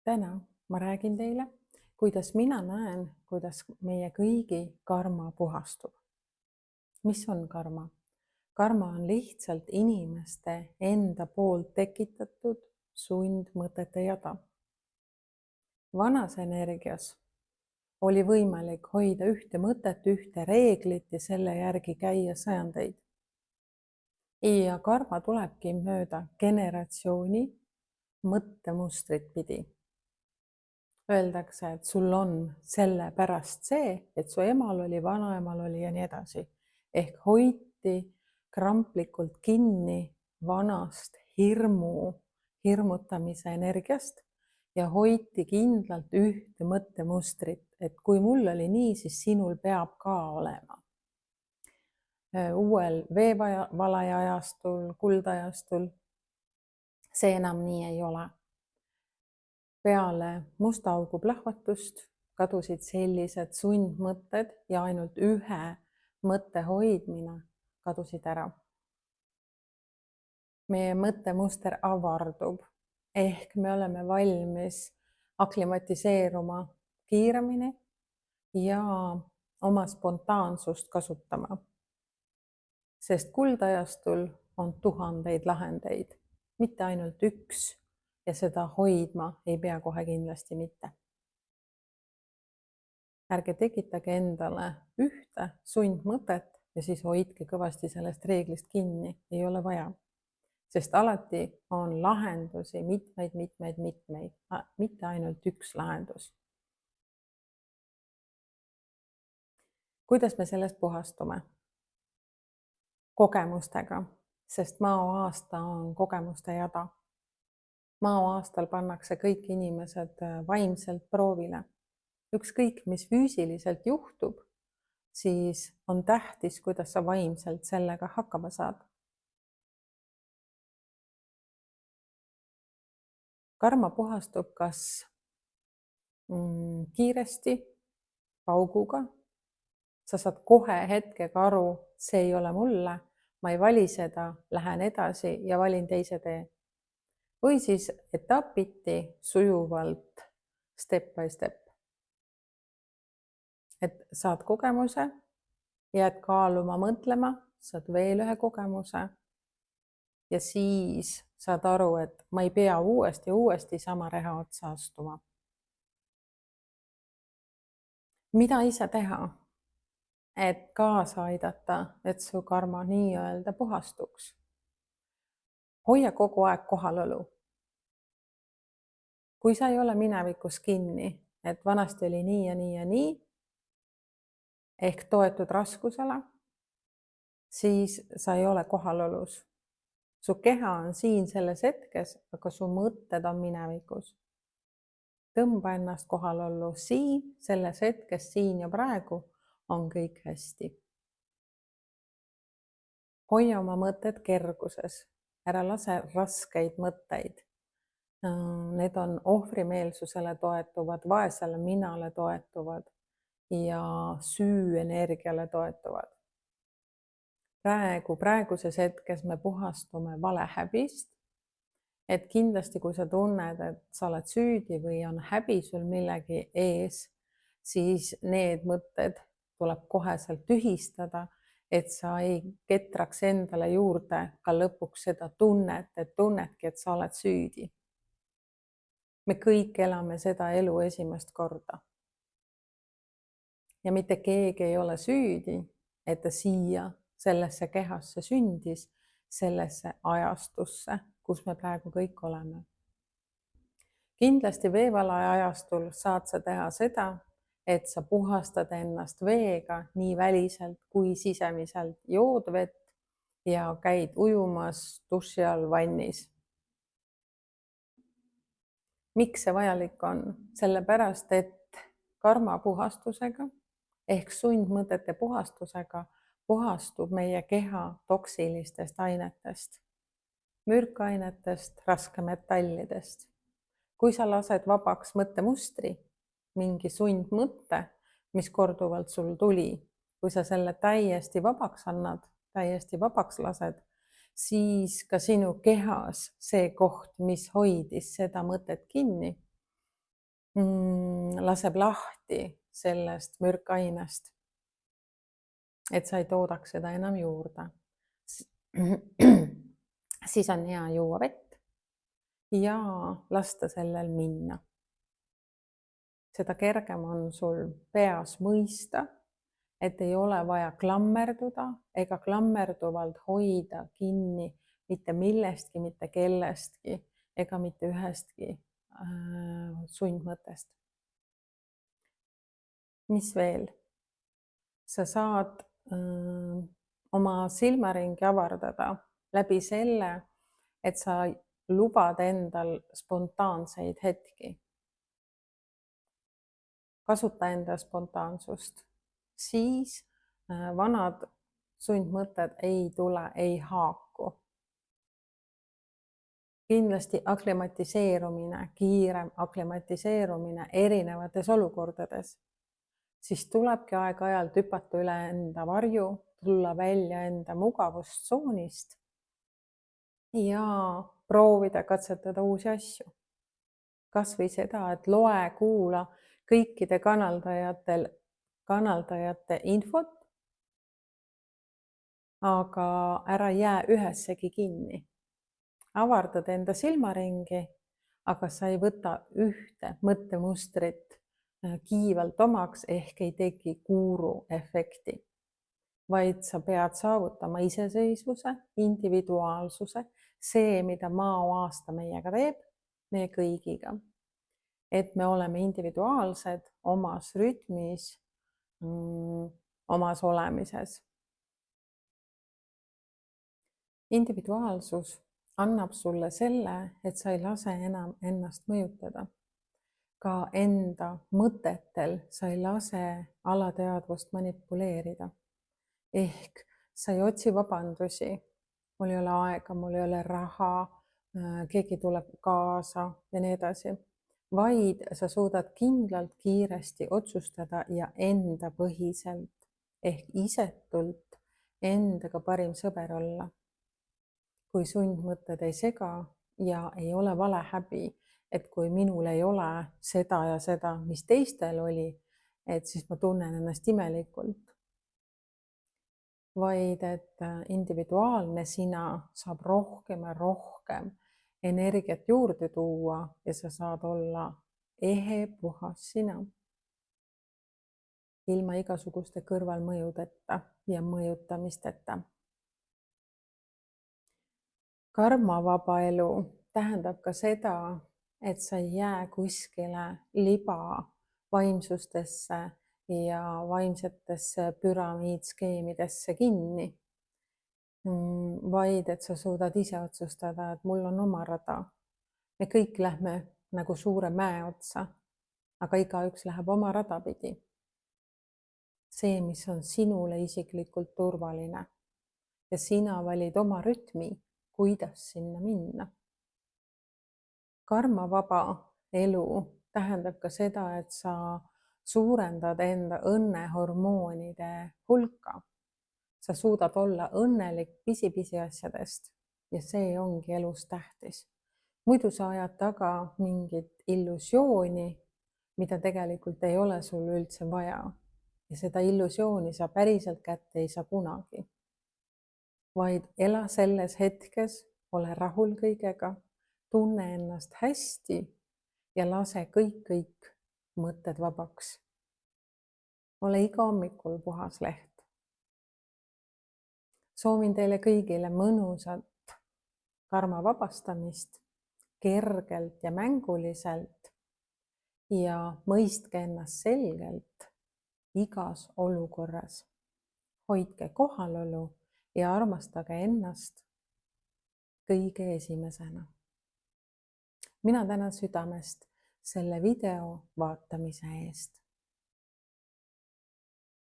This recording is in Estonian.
Täna ma räägin teile, kuidas mina näen, kuidas meie kõigi karma puhastub. Mis on karma? Karma on lihtsalt inimeste enda poolt tekitatud sundmõtete jada. Vanas energias oli võimalik hoida ühte mõtet, ühte reeglit ja selle järgi käia sajandeid. Ja karma tulebki mööda generatsiooni mõttemustrit pidi. Öeldakse, et sul on sellepärast see, et su emal oli, vanaemal oli ja nii edasi. Ehk hoiti kramplikult kinni vanast hirmutamise energiast ja hoiti kindlalt ühte mõttemustrit, et kui mul oli nii, siis sinul peab ka olema. Uuel veevalaja ajastul, kuldajastul see enam nii ei ole. Peale musta augu plahvatust kadusid sellised sundmõtted ja ainult ühe mõtte hoidmine kadusid ära. Meie mõttemuster avardub, ehk me oleme valmis aklimatiseeruma kiiremini ja oma spontaansust kasutama. Sest kuldajastul on tuhandeid lahendeid, mitte ainult üks. Ja seda hoidma ei pea kohe kindlasti mitte. Ärge tekitage endale ühte sundmõtet ja siis hoidke kõvasti sellest reeglist kinni. Ei ole vaja. Sest alati on lahendusi mitmeid, mitte ainult üks lahendus. Kuidas me sellest puhastume? Kogemustega, sest Mao-aasta on kogemuste jada. Mao-aastal pannakse kõik inimesed vaimselt proovile. Ükskõik, mis füüsiliselt juhtub, siis on tähtis, kuidas sa vaimselt sellega hakkama saad. Karma puhastub kas kiiresti, pauguga. Sa saad kohe hetkega aru, see ei ole mulle, ma ei vali seda, lähen edasi ja valin teise tee. Või siis etapiti, sujuvalt, step by step. Et saad kogemuse, jääd kaaluma, mõtlema, saad veel ühe kogemuse ja siis saad aru, et ma ei pea uuesti sama reha otsa astuma. Mida ise teha, et kaasa aidata, et su karma nii-öelda puhastuks? Hoia kogu aeg kohalolu. Kui sa ei ole minevikus kinni, et vanasti oli nii ja nii ja nii, ehk toetud raskusele, siis sa ei ole kohalolus. Su keha on siin selles hetkes, aga su mõtted on minevikus. Tõmba ennast kohalollu siin, selles hetkes, siin ja praegu on kõik hästi. Hoia oma mõtted kerguses, ära lase raskeid mõtteid. Need on ohvrimeelsusele toetuvad, vaesele minale toetuvad ja süüenergiale toetuvad. Praeguses hetkes me puhastume valehäbist, et kindlasti kui sa tunned, et sa oled süüdi või on häbi sul millegi ees, siis need mõtted tuleb koheselt tühistada, et sa ei ketraks endale juurde ka lõpuks seda tunnet, et tunnedki, et sa oled süüdi. Me kõik elame seda elu esimest korda. Ja mitte keegi ei ole süüdi, et ta siia sellesse kehasse sündis, sellesse ajastusse, kus me praegu kõik oleme. Kindlasti veevalaja ajastul saad sa teha seda, et sa puhastad ennast veega nii väliselt kui sisemiselt, jood vett ja käid ujumas duši all vannis. Miks see vajalik on? Sellepärast, et karma puhastusega ehk sundmõtete puhastusega puhastub meie keha toksilistest ainetest, mürkainetest, raskemetallidest. Kui sa lased vabaks mõttemustri, mingi sundmõtte, mis korduvalt sul tuli, kui sa selle täiesti vabaks annad, täiesti vabaks lased, siis ka sinu kehas see koht, mis hoidis seda mõtet kinni, laseb lahti sellest mürkainest, et sa ei toodaks seda enam juurde. Siis on hea juua vett ja lasta sellel minna. Seda kergem on sul peas mõista, et ei ole vaja klammerduda ega klammerduvalt hoida kinni mitte millestki, mitte kellestki ega mitte ühestki sundmõttest. Mis veel? Sa saad oma silmaringi avardada läbi selle, et sa lubad endal spontaanseid hetki. Kasuta enda spontaansust, siis vanad sundmõtted ei tule, ei haaku. Kindlasti aklimatiseerumine, kiirem aklimatiseerumine erinevates olukordades. Siis tulebki aeg-ajalt hüpata üle enda varju, tulla välja enda mugavustsoonist ja proovida katsetada uusi asju. Kas või seda, et loe, kuula kõikide kanaldajate infot, aga ära jää ühessegi kinni. Avardad enda silmaringi, aga sa ei võta ühte mõttemustrit kiivalt omaks ehk ei teki guru efekti, vaid sa pead saavutama iseseisvuse, individuaalsuse, see, mida Mao-aasta meiega teeb, meie kõigiga. Et me oleme individuaalsed omas rütmis, omas olemises. Individuaalsus annab sulle selle, et sa ei lase enam ennast mõjutada. Ka enda mõtetel sa ei lase alateadvust manipuleerida. Ehk sa ei otsi vabandusi, mul ei ole aega, mul ei ole raha, keegi tuleb kaasa ja nii edasi, vaid sa suudad kindlalt, kiiresti otsustada ja enda põhiselt ehk isetult endaga parim sõber olla. Kui sundmõtted ei sega ja ei ole valehäbi, et kui minul ei ole seda ja seda, mis teistel oli, et siis ma tunnen ennast imelikult. Vaid et individuaalne sina saab rohkem ja rohkem energiat juurde tuua ja sa saad olla ehe, puhas sina. Ilma igasuguste kõrvalmõjudeta ja mõjutamisteta. Karmavaba elu tähendab ka seda, et sa ei jää kuskile libavaimsustesse ja vaimsetesse püramiidskeemidesse kinni, vaid et sa suudad ise otsustada, et mul on oma rada. Me kõik lähme nagu suure mäe otsa, aga igaüks läheb oma rada pidi. See, mis on sinule isiklikult turvaline ja sina valid oma rütmi, kuidas sinna minna. Karmavaba elu tähendab ka seda, et sa suurendad enda õnnehormoonide hulka. Sa suudad olla õnnelik pisi-pisi asjadest ja see ongi elus tähtis. Muidu sa ajad taga mingit illusiooni, mida tegelikult ei ole sul üldse vaja. Ja seda illusiooni sa päriselt kätte ei saa kunagi. Vaid ela selles hetkes, ole rahul kõigega, tunne ennast hästi ja lase kõik mõtted vabaks. Ole iga hommikul puhas leht. Soovin teile kõigile mõnusat karma vabastamist, kergelt ja mänguliselt ja mõistke ennast selgelt igas olukorras. Hoidke kohalolu ja armastage ennast kõige esimesena. Mina tänan südamest selle video vaatamise eest.